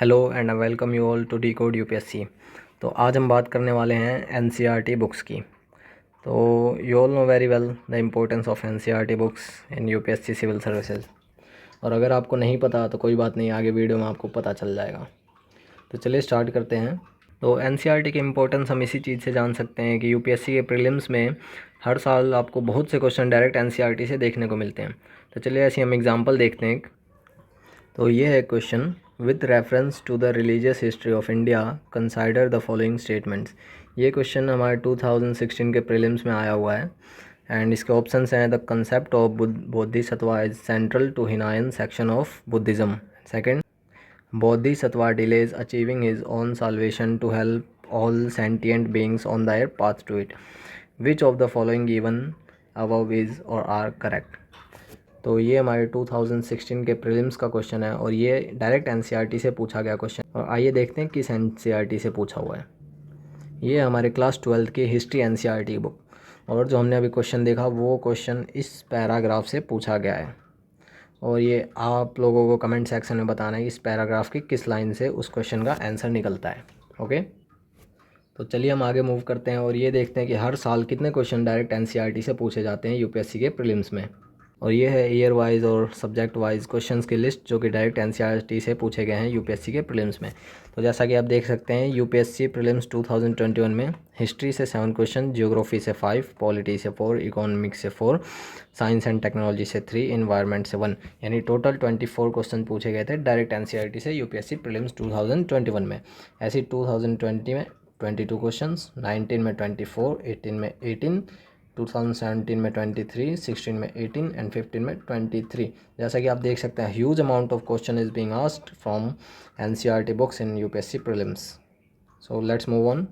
Hello and welcome you all to the code UPSC. तो आज हम बात करने वाले हैं एनसीईआरटी बुक्स की। तो you all know very well the importance of NCERT books in UPSC civil services. और अगर आपको नहीं पता तो कोई बात नहीं, आगे वीडियो में आपको पता चल जाएगा। तो चलिए स्टार्ट करते हैं। तो एनसीईआरटी की इम्पोर्टेंस हम इसी चीज़ से जान सकते हैं कि यूपीएससी के प्रीलिम्स में हर साल आपको बहुत से क्वेश्चन डायरेक्ट एनसीईआरटी से देखने को मिलते हैं। तो चलिए ऐसे हम एग्जाम्पल देखते हैं। तो ये है question, with reference to the religious history of India consider the following statements. ये क्वेश्चन हमारे 2016 के प्रीलिम्स में आया हुआ है एंड इसके ऑप्शंस हैं, the concept of Bodhisattva is central to Hinayana section of Buddhism. Second, Bodhisattva delays achieving his own salvation to help all sentient beings on their path to it. Which of the following given above is और are correct. तो ये हमारे 2016 के prelims का question है और ये direct NCERT से पूछा गया क्वेश्चन। और आइए देखते हैं किस एनसीईआरटी से पूछा हुआ है। ये हमारे क्लास 12 की हिस्ट्री एनसीईआरटी बुक, और जो हमने अभी क्वेश्चन देखा वो क्वेश्चन इस पैराग्राफ से पूछा गया है। और ये आप लोगों को कमेंट सेक्शन में बताना है कि इस पैराग्राफ की किस लाइन से उस क्वेश्चन का आंसर निकलता है। ओके, तो चलिए हम आगे मूव करते हैं और ये देखते हैं कि हर साल कितने क्वेश्चन डायरेक्ट एनसीईआरटी से पूछे जाते हैं यूपीएससी के प्रीलिम्स में। और ये है ईयर वाइज और सब्जेक्ट वाइज क्वेश्चंस की लिस्ट जो कि डायरेक्ट एनसीईआरटी से पूछे गए हैं यूपीएससी के प्रीलिम्स में। तो जैसा कि आप देख सकते हैं, यूपीएससी प्रीलिम्स 2021 में हिस्ट्री से 7 क्वेश्चन, ज्योग्राफी से 5, पॉलिटी से 4, इकोनॉमिक्स से 4, साइंस एंड टेक्नोलॉजी से 3, इन्वायरमेंट से 1, यानी टोटल 24 क्वेश्चन पूछे गए थे डायरेक्ट एनसीईआरटी से यूपीएससी प्रीलिम्स 2021 में। ऐसे 2020 में 22 क्वेश्चन, 19 में 24, 18 में 18, 2017 में 23, 16 में 18 एंड 15 में 23। जैसा कि आप देख सकते हैं, huge amount of question is being asked from NCERT books in UPSC prelims. So let's move on.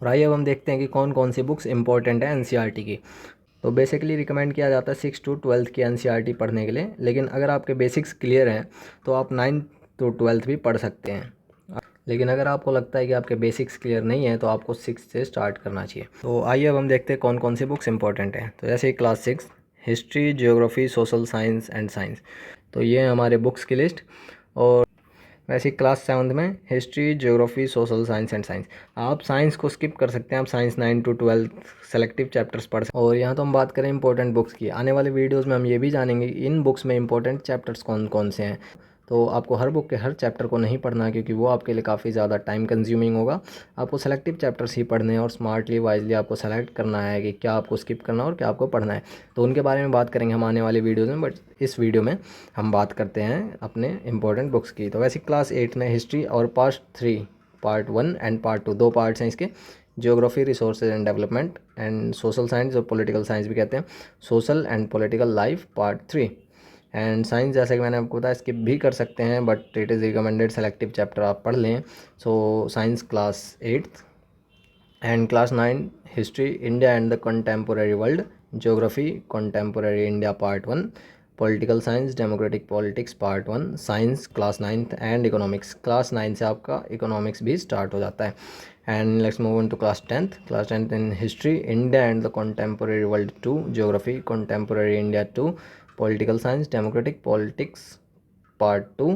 और आइए अब हम देखते हैं कि कौन कौन सी बुक्स इंपॉर्टेंट है एनसीईआरटी की। तो बेसिकली रिकमेंड किया जाता है 6 to 12 की एनसीईआरटी पढ़ने के लिए, लेकिन अगर आपके बेसिक्स क्लियर हैं तो आप 9 to 12 भी पढ़ सकते हैं। लेकिन अगर आपको लगता है कि आपके बेसिक्स क्लियर नहीं है तो आपको 6 से स्टार्ट करना चाहिए। तो आइए अब हम देखते हैं कौन कौन सी बुक्स इंपॉर्टेंट हैं। तो जैसे class 6 history, geography, social science and science, तो ये है हमारे बुक्स की लिस्ट। और वैसे क्लास 7 में history, geography, social science and science. आप साइंस को स्किप कर सकते हैं, आप साइंस 9 to 12 सेलेक्टिव चैप्टर्स पढ़ सकते हैं। और यहाँ तो हम बात करें इंपॉर्टेंट बुक्स की, आने वाले वीडियोज़ में हम ये भी जानेंगे कि इन बुक्स में इंपॉर्टेंट चैप्टर्स कौन कौन से हैं। तो आपको हर बुक के हर चैप्टर को नहीं पढ़ना, क्योंकि वो आपके लिए काफ़ी ज़्यादा टाइम कंज्यूमिंग होगा। आपको सेलेक्टिव चैप्टर्स ही पढ़ने हैं और स्मार्टली वाइजली आपको सेलेक्ट करना है कि क्या आपको स्किप करना है और क्या आपको पढ़ना है। तो उनके बारे में बात करेंगे हम आने वाले वीडियोज़ में, बट इस वीडियो में हम बात करते हैं अपने इंपॉर्टेंट बुक्स की। तो वैसे क्लास 8 में हिस्ट्री और पार्ट 1 एंड पार्ट 2, 2 पार्ट्स हैं इसके। Geography, resources and development, and social science और पॉलिटिकल साइंस भी कहते हैं, social and political life part 3। And science जैसे कि मैंने आपको बताया स्किप भी कर सकते हैं, but it is recommended selective chapter आप पढ़ लें। So science class 8 and class 9 history, India and the contemporary world, geography, contemporary India part 1, political science, democratic politics part 1, science class 9th and economics. Class 9 से आपका economics भी start हो जाता है। And let's move on to class 10th। Class 10th in history, India and the contemporary world 2, geography, contemporary India 2, political science, democratic politics part 2,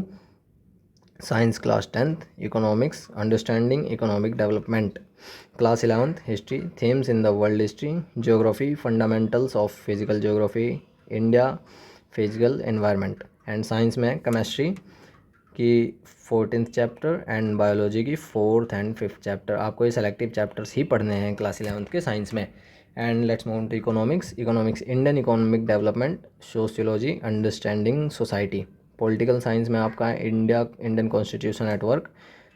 science class 10th, economics, understanding economic development. Class 11th history, themes in the world history, geography, fundamentals of physical geography, India, physical environment. And science में chemistry की 14th chapter and biology की 4th and 5th chapter. आपको ये selective chapters ही पढ़ने हैं class 11th के science में। And let's move to economics. Economics, Indian economic development, sociology, understanding society. Political science में आपका Indian constitution at work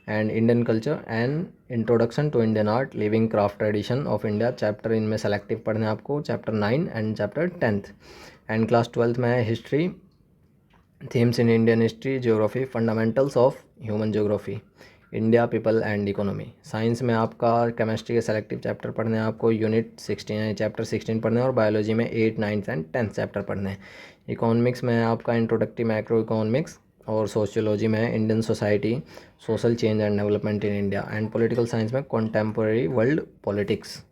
and Indian culture and introduction to Indian art, living craft tradition of India chapter इनमें selective पढ़ने आपको, chapter 9 and chapter 10th। And class 12th में है history, themes in Indian history, geography, fundamentals of human geography, India, people and economy. Science में आपका chemistry के selective chapter पढ़ने हैं आपको, यूनिट 16 चैप्टर 16 पढ़ने हैं, और बायोलॉजी में 8, 9 एंड 10th चैप्टर पढ़ने हैं। इकोनॉमिक्स में आपका इंट्रोडक्टरी मैक्रो इकोनॉमिक्स, और सोशियोलॉजी में Indian society, social change and development in India. And political science में कंटेम्पोरेरी वर्ल्ड पॉलिटिक्स।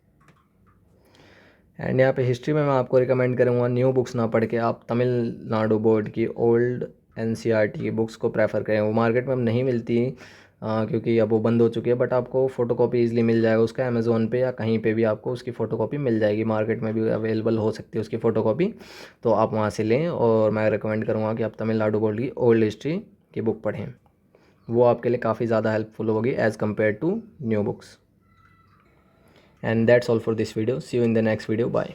एंड यहाँ पे हिस्ट्री में मैं आपको रिकमेंड करूँगा न्यू बुक्स ना पढ़ के आप तमिलनाडु बोर्ड की ओल्ड NCERT की बुक्स को प्रेफर करें। वो मार्केट में अब नहीं मिलती क्योंकि अब वो बंद हो चुकी है, बट आपको फ़ोटोकॉपी ईज़िली मिल जाएगा उसका, अमेज़ोन पे या कहीं पे भी आपको उसकी फ़ोटोकॉपी मिल जाएगी। मार्केट में भी अवेलेबल हो सकती है उसकी फ़ोटोकॉपी, तो आप वहाँ से लें। और मैं रिकमेंड करूँगा कि आप तमिलनाडु बोर्ड की ओल्ड हिस्ट्री की बुक पढ़ें, वो आपके लिए काफ़ी ज़्यादा हेल्पफुल होगी as compare to new books. And that's all for this video, see you in the next video, bye.